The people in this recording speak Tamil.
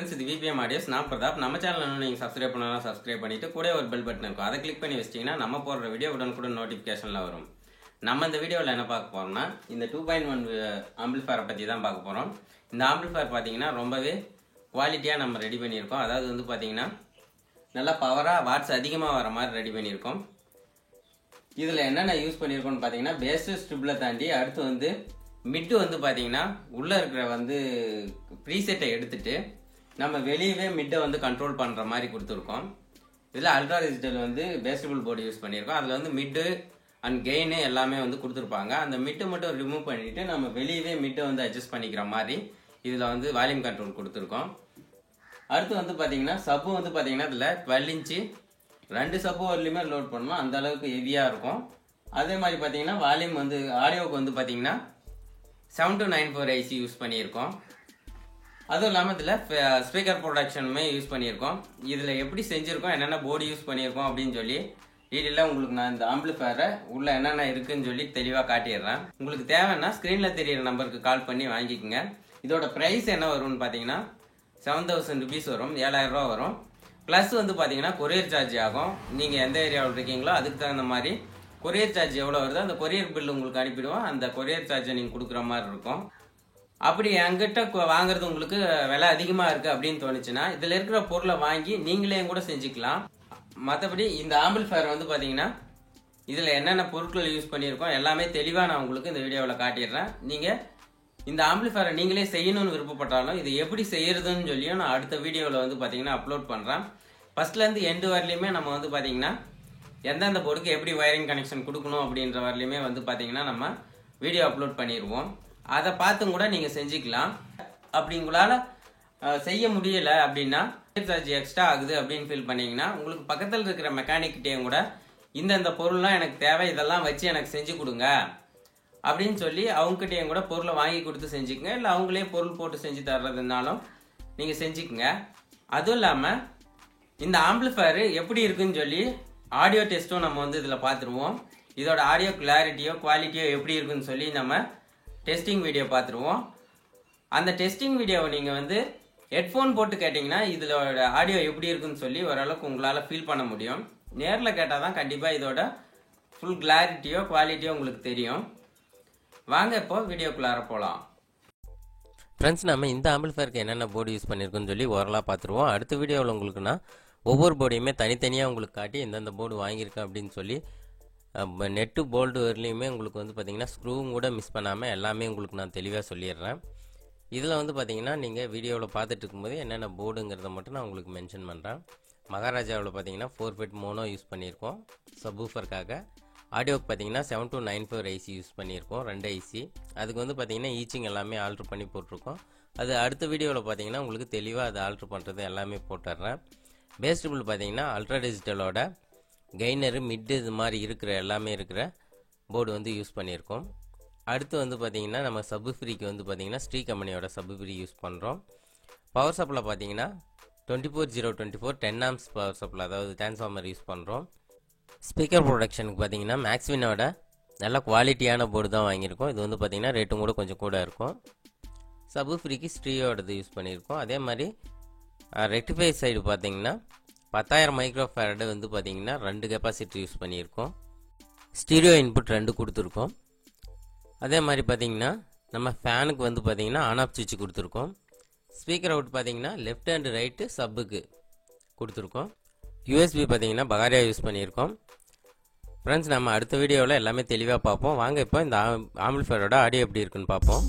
ஃப்ரெண்ட்ஸ், இது விபிஎம் ஆடியோஸ். நான் பிரதாப். நம்ம சேனல் இன்னும் நீங்கள் சப்ஸ்கிரைப் பண்ணலாம், சப்ஸ்கிரைப் பண்ணிட்டு கூட ஒரு பெல் பட்டன் இருக்கும், அதை கிளிக் பண்ணி வச்சிட்டிங்கன்னா நம்ம போடுற வீடியோ உடனுக்குடன் நோட்டிஃபிகேஷனில் வரும். நம்ம இந்த வீடியோவில் என்ன பார்க்க போகிறோம்னா, இந்த 2.1 ஆம்பிளிஃபயரை பற்றி தான் பார்க்க போகிறோம். இந்த ஆம்பிளிஃபயர் பார்த்தீங்கன்னா ரொம்பவே குவாலிட்டியாக நம்ம ரெடி பண்ணியிருக்கோம். அதாவது வந்து பார்த்தீங்கன்னா நல்லா பவராக வாட்ஸ் அதிகமாக வர மாதிரி ரெடி பண்ணியிருக்கோம். இதில் என்னென்ன யூஸ் பண்ணியிருக்கோம்னு பார்த்தீங்கன்னா, பேஸு ஸ்ட்ரிப்பில் தாண்டி அடுத்து வந்து மிட்டு வந்து பார்த்தீங்கன்னா உள்ளே இருக்கிற வந்து ப்ரீசெட்டை எடுத்துட்டு நம்ம வெளியவே மிட்டை வந்து கண்ட்ரோல் பண்ணுற மாதிரி கொடுத்துருக்கோம். இதில் அல்ட்ரா டிஜிட்டல் வந்து பேஸ்டபிள் போர்டு யூஸ் பண்ணியிருக்கோம். அதில் வந்து மிட்டு அண்ட் கெயின் எல்லாமே வந்து கொடுத்துருப்பாங்க. அந்த மிட்டு மட்டும் ரிமூவ் பண்ணிவிட்டு நம்ம வெளியவே மிட்டை வந்து அட்ஜஸ்ட் பண்ணிக்கிற மாதிரி இதில் வந்து வால்யூம் கண்ட்ரோல் கொடுத்துருக்கோம். அடுத்து வந்து பார்த்தீங்கன்னா சப்பு வந்து பார்த்தீங்கன்னா இதில் 12 இன்ச்சு 2 சப்பு வரலையுமே லோட் பண்ணணும், அந்த அளவுக்கு ஹெவியாக இருக்கும். அதே மாதிரி பார்த்தீங்கன்னா வால்யூம் வந்து ஆடியோவுக்கு வந்து பார்த்தீங்கன்னா 7294 ஐசி யூஸ் பண்ணியிருக்கோம். அதுவும் இல்லாமல் இதில் ஸ்பீக்கர் ப்ரொடக்ஷனுமே யூஸ் பண்ணியிருக்கோம். இதில் எப்படி செஞ்சுருக்கோம், என்னென்ன போர்டு யூஸ் பண்ணியிருக்கோம் அப்படின்னு சொல்லி டீட்டெயிலாக உங்களுக்கு நான் இந்த ஆம்பிளிஃபயரை உள்ள என்னென்ன இருக்குன்னு சொல்லி தெளிவாக காட்டிடுறேன். உங்களுக்கு தேவைன்னா ஸ்க்ரீனில் தெரியிற நம்பருக்கு கால் பண்ணி வாங்கிக்கோங்க. இதோட ப்ரைஸ் என்ன வரும்னு பார்த்தீங்கன்னா 7000 ருபீஸ் வரும், 7000 ரூபா வரும். ப்ளஸ் வந்து பார்த்தீங்கன்னா கொரியர் சார்ஜ் ஆகும். நீங்கள் எந்த ஏரியாவில் இருக்கீங்களோ அதுக்கு தகுந்த மாதிரி கொரியர் சார்ஜ் எவ்வளோ வருதோ அந்த கொரியர் பில் உங்களுக்கு அனுப்பிடுவோம். அந்த கொரியர் சார்ஜை நீங்கள் கொடுக்குற மாதிரி இருக்கும். அப்படி என்கிட்ட வாங்குறது உங்களுக்கு விலை அதிகமாக இருக்குது அப்படின்னு தோணுச்சுன்னா இதில் இருக்கிற பொருளை வாங்கி நீங்களே கூட செஞ்சுக்கலாம். மற்றபடி இந்த ஆம்பிளிஃபயர் வந்து பார்த்தீங்கன்னா இதில் என்னென்ன பொருட்கள் யூஸ் பண்ணியிருக்கோம் எல்லாமே தெளிவாக நான் உங்களுக்கு இந்த வீடியோவில் காட்டிடுறேன். நீங்கள் இந்த ஆம்பிளிஃபயரை நீங்களே செய்யணும்னு விருப்பப்பட்டாலும் இது எப்படி செய்யறதுன்னு சொல்லியும் நான் அடுத்த வீடியோவில் வந்து பார்த்தீங்கன்னா அப்லோட் பண்ணுறேன். ஃபர்ஸ்ட்லேருந்து எண்டு வரலையுமே நம்ம வந்து பார்த்தீங்கன்னா எந்தெந்த போர்டுக்கு எப்படி வயரிங் கனெக்ஷன் கொடுக்கணும் அப்படின்ற வரலையுமே வந்து பார்த்தீங்கன்னா நம்ம வீடியோ அப்லோட் பண்ணிடுவோம். அதை பார்த்தும் கூட நீங்கள் செஞ்சுக்கலாம். அப்படி உங்களால் செய்ய முடியலை அப்படின்னா சார்ஜ் எக்ஸ்ட்ரா ஆகுது அப்படின்னு ஃபீல் பண்ணீங்கன்னா உங்களுக்கு பக்கத்தில் இருக்கிற மெக்கானிக்கிட்டேயும் கூட இந்தந்த பொருள்லாம் எனக்கு தேவை, இதெல்லாம் வச்சு எனக்கு செஞ்சு கொடுங்க அப்படின்னு சொல்லி அவங்ககிட்டயும் கூட பொருளை வாங்கி கொடுத்து செஞ்சுக்கங்க. இல்லை அவங்களே பொருள் போட்டு செஞ்சு தர்றதுனாலும் நீங்கள் செஞ்சுக்கங்க. அதுவும் இல்லாமல் இந்த ஆம்பிளிஃபயர் எப்படி இருக்குன்னு சொல்லி ஆடியோ டெஸ்ட்டும் நம்ம வந்து இதில் பார்த்துருவோம். இதோட ஆடியோ கிளாரிட்டியோ குவாலிட்டியோ எப்படி இருக்குன்னு சொல்லி நம்ம டெஸ்டிங் வீடியோ பார்த்துருவோம். அந்த டெஸ்டிங் வீடியோவை நீங்கள் வந்து ஹெட்ஃபோன் போட்டு கேட்டிங்கன்னா இதோட ஆடியோ எப்படி இருக்குன்னு சொல்லி ஓரளவுக்கு உங்களால் ஃபீல் பண்ண முடியும். நேரில் கேட்டால் தான் கண்டிப்பாக இதோட ஃபுல் கிளாரிட்டியோ குவாலிட்டியோ உங்களுக்கு தெரியும். வாங்க இப்போ வீடியோக்குள்ளார போகலாம். ஃப்ரெண்ட்ஸ், நம்ம இந்த ஆம்பிளிஃபயருக்கு என்னென்ன போர்டு யூஸ் பண்ணியிருக்குன்னு சொல்லி ஓரலாக பார்த்துருவோம். அடுத்த வீடியோவில் உங்களுக்குன்னா ஒவ்வொரு போர்டையுமே தனித்தனியாக உங்களுக்கு காட்டி எந்தெந்த போர்டு வாங்கியிருக்கேன் அப்படின்னு சொல்லி நெட்டு போல்டு வரலையுமே உங்களுக்கு வந்து பார்த்தீங்கன்னா ஸ்க்ரூவும் கூட மிஸ் பண்ணாமல் எல்லாமே உங்களுக்கு நான் தெளிவாக சொல்லிடுறேன். இதில் வந்து பார்த்தீங்கன்னா நீங்கள் வீடியோவில் பார்த்துட்டு இருக்கும்போது என்னென்ன போர்டுங்கிறத மட்டும் நான் உங்களுக்கு மென்ஷன் பண்ணுறேன். மகாராஜாவில் பார்த்தீங்கன்னா 4 ஃபெட் மோனோ யூஸ் பண்ணியிருக்கோம் சப்வூஃபருக்காக. ஆடியோக்கு பார்த்தீங்கன்னா 7294 ஐசி யூஸ் பண்ணியிருக்கோம், 2 ஐசி. அதுக்கு வந்து பார்த்தீங்கன்னா ஈச்சிங் எல்லாமே ஆல்ட்ரு பண்ணி போட்டிருக்கோம். அது அடுத்த வீடியோவில் பார்த்தீங்கன்னா உங்களுக்கு தெளிவாக அதை ஆல்ட்ரு பண்ணுறது எல்லாமே போட்டுடுறேன். பேஸ்டபிள் பார்த்தீங்கன்னா அல்ட்ரா டிஜிட்டலோட கெய்னரு மிட்டு இது மாதிரி இருக்கிற எல்லாமே இருக்கிற போர்டு வந்து யூஸ் பண்ணியிருக்கோம். அடுத்து வந்து பார்த்தீங்கன்னா நம்ம சப்வூஃபருக்கு வந்து பார்த்தீங்கன்னா ஸ்ரீ கம்பெனியோட சப்வூஃபர் யூஸ் பண்ணுறோம். பவர் சப்ளை பார்த்தீங்கன்னா 24024 10 ஆம்ஸ் பவர் சப்ளை, அதாவது டிரான்ஸ்ஃபார்மர் யூஸ் பண்ணுறோம். ஸ்பீக்கர் ப்ரொடக்ஷனுக்கு பார்த்தீங்கன்னா மேக்ஸ்வினோட நல்ல குவாலிட்டியான போர்டு தான் வாங்கியிருக்கோம். இது வந்து பார்த்தீங்கன்னா ரேட்டும் கூட கொஞ்சம் கூட இருக்கும். சப்வூஃபருக்கு ஸ்ட்ரீயோடது யூஸ் பண்ணியிருக்கோம். அதே மாதிரி ரெக்டிஃபை சைடு பார்த்தீங்கன்னா 10,000 மைக்ரோ ஃபேரடு வந்து பார்த்தீங்கன்னா 2 கெப்பாசிட்டி யூஸ் பண்ணியிருக்கோம். ஸ்டீரியோ இன்புட் 2 கொடுத்துருக்கோம். அதே மாதிரி பார்த்தீங்கன்னா நம்ம ஃபேனுக்கு வந்து பார்த்தீங்கன்னா ஆன் ஆஃப் சுவிட்ச் கொடுத்துருக்கோம். ஸ்பீக்கர் அவுட் பார்த்தீங்கன்னா லெஃப்ட் அண்ட் ரைட்டு சப்புக்கு கொடுத்துருக்கோம். யூஎஸ்பி பார்த்தீங்கன்னா பகாரியா யூஸ் பண்ணியிருக்கோம். ஃப்ரெண்ட்ஸ், நம்ம அடுத்த வீடியோவில் எல்லாமே தெளிவாக பார்ப்போம். வாங்க இப்போ இந்த ஆம்பிளிஃபயரோட ஆடியோ எப்படி இருக்குன்னு பார்ப்போம்.